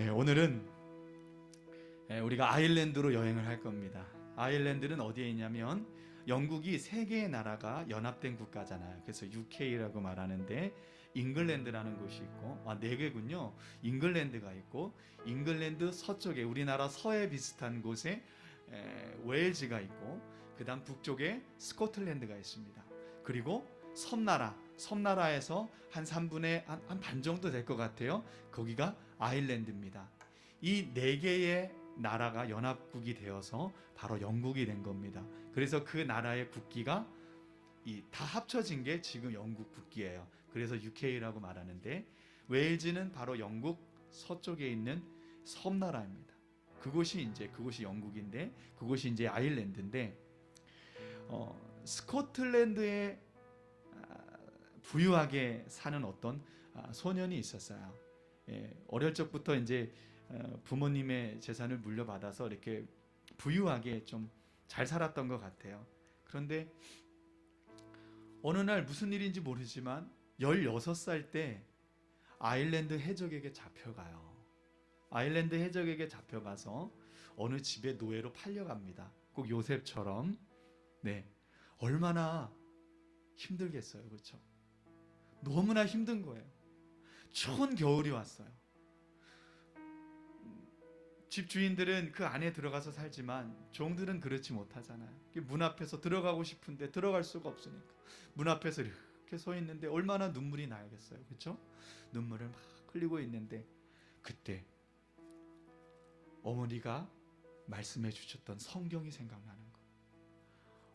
오늘은 우리가 아일랜드로 여행을 할 겁니다. 아일랜드는 어디에 있냐면 영국이 세 개의 나라가 연합된 국가잖아요. 그래서 UK라고 말하는데 잉글랜드라는 곳이 있고 네 개군요. 잉글랜드가 있고 잉글랜드 서쪽에 우리나라 서해 비슷한 곳에 웨일즈가 있고 그다음 북쪽에 스코틀랜드가 있습니다. 그리고 섬나라에서 한 3분의 한 반 정도 될 것 같아요. 거기가 아일랜드입니다. 이 네 개의 나라가 연합국이 되어서 바로 영국이 된 겁니다. 그래서 그 나라의 국기가 다 합쳐진 게 지금 영국 국기예요. 그래서 UK라고 말하는데 웨일즈는 바로 영국 서쪽에 있는 섬나라입니다. 그곳이 영국인데 그곳이 이제 아일랜드인데 스코틀랜드에 부유하게 사는 어떤 소년이 있었어요. 어릴 적부터 이제 부모님의 재산을 물려받아서 이렇게 부유하게 좀 잘 살았던 것 같아요. 그런데 어느 날 무슨 일인지 모르지만 16살 때 아일랜드 해적에게 잡혀가요. 아일랜드 해적에게 잡혀가서 어느 집의 노예로 팔려갑니다. 꼭 요셉처럼. 네, 얼마나 힘들겠어요, 그렇죠? 너무나 힘든 거예요. 추운 겨울이 왔어요. 집 주인들은 그 안에 들어가서 살지만 종들은 그렇지 못하잖아요. 문 앞에서 들어가고 싶은데 들어갈 수가 없으니까 문 앞에서 이렇게 서 있는데 얼마나 눈물이 나야겠어요, 그렇죠? 눈물을 막 흘리고 있는데 그때 어머니가 말씀해 주셨던 성경이 생각나는 거예요.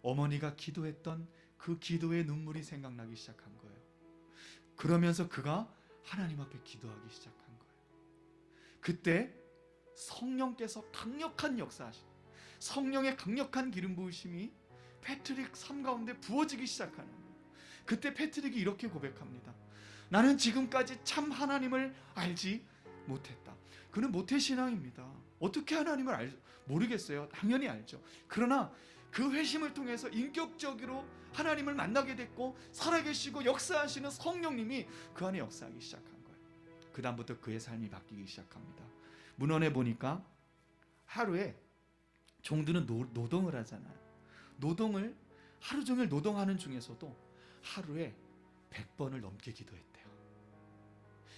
어머니가 기도했던 그 기도의 눈물이 생각나기 시작한 거예요. 그러면서 그가 하나님 앞에 기도하기 시작한 거예요. 그때 성령께서 강력한 역사하신 성령의 강력한 기름 부으심이 패트릭 삶 가운데 부어지기 시작하는 거예요. 그때 패트릭이 이렇게 고백합니다. 나는 지금까지 참 하나님을 알지 못했다. 그는 모태신앙입니다. 어떻게 하나님을 모르겠어요. 당연히 알죠. 그러나 그 회심을 통해서 인격적으로 하나님을 만나게 됐고 살아계시고 역사하시는 성령님이 그 안에 역사하기 시작한 거예요. 그 다음부터 그의 삶이 바뀌기 시작합니다. 문헌에 보니까 하루에 종들은 노동을 하잖아요. 노동을 하루 종일 노동하는 중에서도 하루에 100번을 넘게 기도했대요.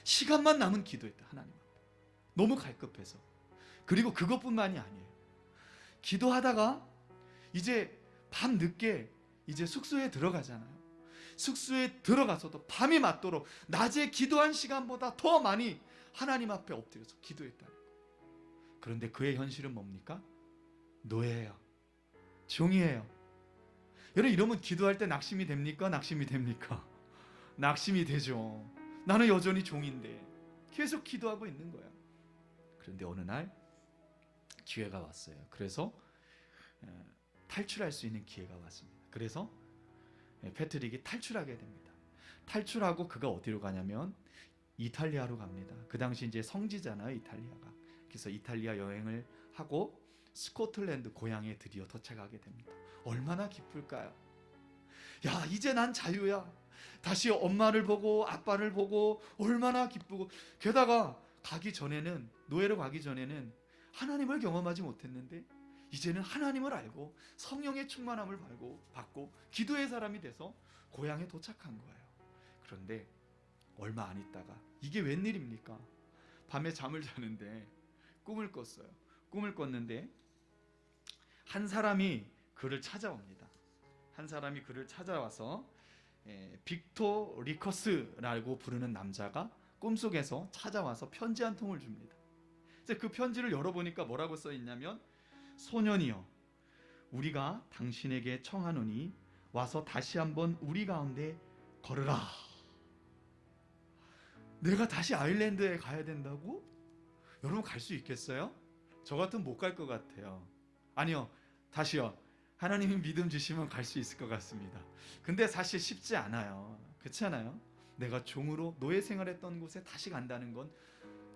시간만 남은 기도했다, 하나님 앞에. 너무 갈급해서. 그리고 그것뿐만이 아니에요. 기도하다가 이제 밤 늦게 이제 숙소에 들어가잖아요. 숙소에 들어가서도 밤이 맞도록 낮에 기도한 시간보다 더 많이 하나님 앞에 엎드려서 기도했다는 거예요. 그런데 그의 현실은 뭡니까? 노예예요. 종이에요. 여러분, 이러면 기도할 때 낙심이 됩니까? 낙심이 됩니까? 낙심이 되죠. 나는 여전히 종인데 계속 기도하고 있는 거야. 그런데 어느 날 기회가 왔어요. 그래서 탈출할 수 있는 기회가 왔습니다. 그래서 패트릭이 탈출하게 됩니다. 탈출하고 그가 어디로 가냐면 이탈리아로 갑니다. 그 당시 이제 성지잖아요, 이탈리아가. 그래서 이탈리아 여행을 하고 스코틀랜드 고향에 드디어 도착하게 됩니다. 얼마나 기쁠까요? 야, 이제 난 자유야. 다시 엄마를 보고 아빠를 보고 얼마나 기쁘고, 게다가 노예로 가기 전에는 하나님을 경험하지 못했는데 이제는 하나님을 알고 성령의 충만함을 받고 기도의 사람이 돼서 고향에 도착한 거예요. 그런데 얼마 안 있다가, 이게 웬일입니까? 밤에 잠을 자는데 꿈을 꿨어요. 꿈을 꿨는데 한 사람이 그를 찾아옵니다. 한 사람이 그를 찾아와서 빅토 리커스라고 부르는 남자가 꿈속에서 찾아와서 편지 한 통을 줍니다. 이제 그 편지를 열어보니까 뭐라고 써 있냐면, 소년이여, 우리가 당신에게 청하노니 와서 다시 한번 우리 가운데 걸으라. 내가 다시 아일랜드에 가야 된다고? 여러분, 갈 수 있겠어요? 저 같으면 못 갈 것 같아요. 아니요, 다시요. 하나님이 믿음 주시면 갈 수 있을 것 같습니다. 근데 사실 쉽지 않아요. 그렇지 않아요? 내가 종으로 노예 생활했던 곳에 다시 간다는 건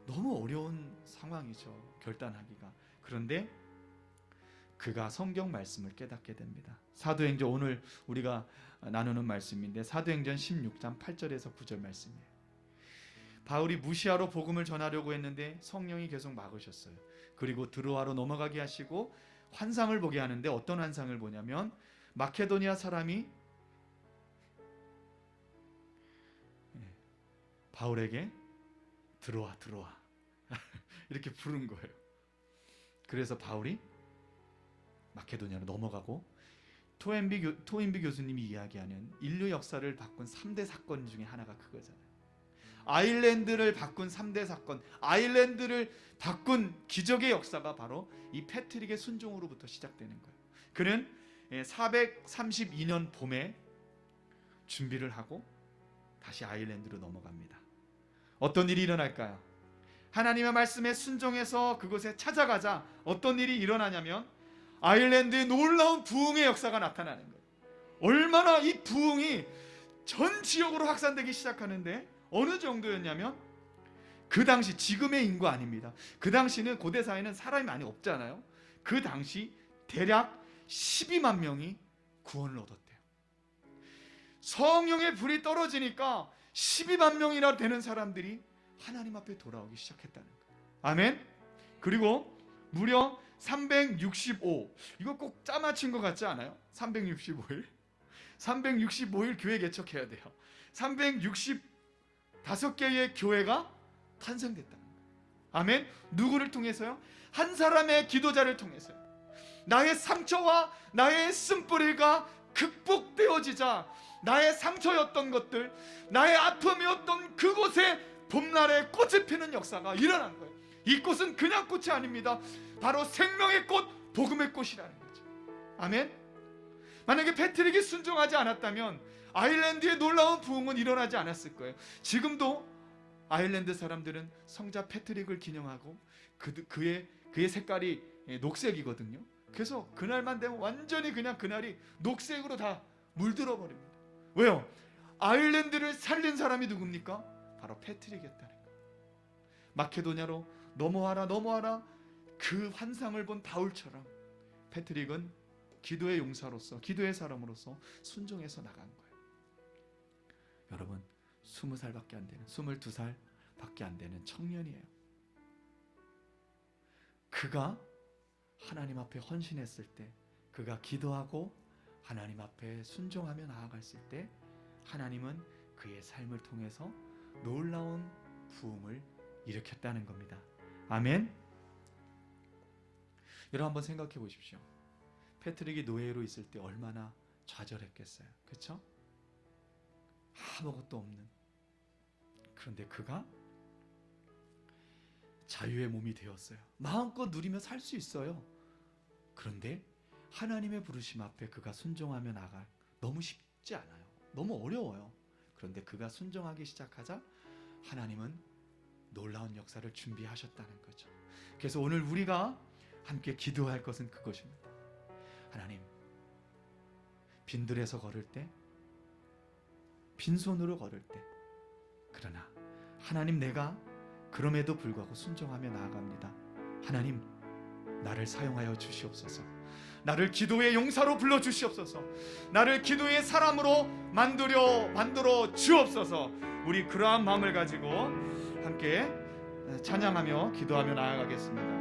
너무 어려운 상황이죠, 결단하기가. 그런데 그가 성경 말씀을 깨닫게 됩니다. 사도행전, 오늘 우리가 나누는 말씀인데 사도행전 16장 8절에서 9절 말씀이에요. 바울이 무시하러 복음을 전하려고 했는데 성령이 계속 막으셨어요. 그리고 드로아로 넘어가게 하시고 환상을 보게 하는데 어떤 환상을 보냐면 마케도니아 사람이 바울에게 들어와 이렇게 부른 거예요. 그래서 바울이 마케도니아로 넘어가고 토인비 교수님이 이야기하는 인류 역사를 바꾼 3대 사건 중에 하나가 그거잖아요. 아일랜드를 바꾼 3대 사건, 아일랜드를 바꾼 기적의 역사가 바로 이 패트릭의 순종으로부터 시작되는 거예요. 그는 432년 봄에 준비를 하고 다시 아일랜드로 넘어갑니다. 어떤 일이 일어날까요? 하나님의 말씀에 순종해서 그곳에 찾아가자 어떤 일이 일어나냐면 아일랜드의 놀라운 부흥의 역사가 나타나는 거예요. 얼마나 이 부흥이 전 지역으로 확산되기 시작하는데 어느 정도였냐면 그 당시 지금의 인구 아닙니다. 그 당시는 고대 사회는 사람이 많이 없잖아요. 그 당시 대략 12만 명이 구원을 얻었대요. 성령의 불이 떨어지니까 12만 명이나 되는 사람들이 하나님 앞에 돌아오기 시작했다는 거예요. 아멘. 그리고 무려 365, 이거 꼭 짜맞춘 것 같지 않아요? 365일 교회 개척해야 돼요. 365개의 교회가 탄생됐다는 거예요. 아멘. 누구를 통해서요? 한 사람의 기도자를 통해서요. 나의 상처와 나의 쓴뿌리가 극복되어지자 나의 상처였던 것들, 나의 아픔이었던 그곳에 봄날에 꽃이 피는 역사가 일어난 거예요. 이 꽃은 그냥 꽃이 아닙니다. 바로 생명의 꽃, 복음의 꽃이라는 거죠. 아멘. 만약에 패트릭이 순종하지 않았다면 아일랜드의 놀라운 부흥은 일어나지 않았을 거예요. 지금도 아일랜드 사람들은 성자 패트릭을 기념하고 그의 색깔이 녹색이거든요. 그래서 그날만 되면 완전히 그냥 그날이 녹색으로 다 물들어 버립니다. 왜요? 아일랜드를 살린 사람이 누굽니까? 바로 패트릭이었다는 거예요. 마케도냐로 넘어와라 그 환상을 본 바울처럼 패트릭은 기도의 용사로서, 기도의 사람으로서 순종해서 나간 거예요. 여러분, 20살밖에 안 되는, 22살밖에 안 되는 청년이에요. 그가 하나님 앞에 헌신했을 때, 그가 기도하고 하나님 앞에 순종하며 나아갔을 때 하나님은 그의 삶을 통해서 놀라운 부흥을 일으켰다는 겁니다. 아멘. 여러분 한번 생각해 보십시오. 패트릭이 노예로 있을 때 얼마나 좌절했겠어요. 그렇죠? 아무것도 없는. 그런데 그가 자유의 몸이 되었어요. 마음껏 누리며 살 수 있어요. 그런데 하나님의 부르심 앞에 그가 순종하며 나갈, 너무 쉽지 않아요. 너무 어려워요. 그런데 그가 순종하기 시작하자 하나님은 놀라운 역사를 준비하셨다는 거죠. 그래서 오늘 우리가 함께 기도할 것은 그것입니다. 하나님, 빈들에서 걸을 때, 빈손으로 걸을 때, 그러나 하나님, 내가 그럼에도 불구하고 순종하며 나아갑니다. 하나님, 나를 사용하여 주시옵소서. 나를 기도의 용사로 불러 주시옵소서. 나를 기도의 사람으로 만들어 주옵소서. 우리 그러한 마음을 가지고 함께 찬양하며 기도하며 나아가겠습니다.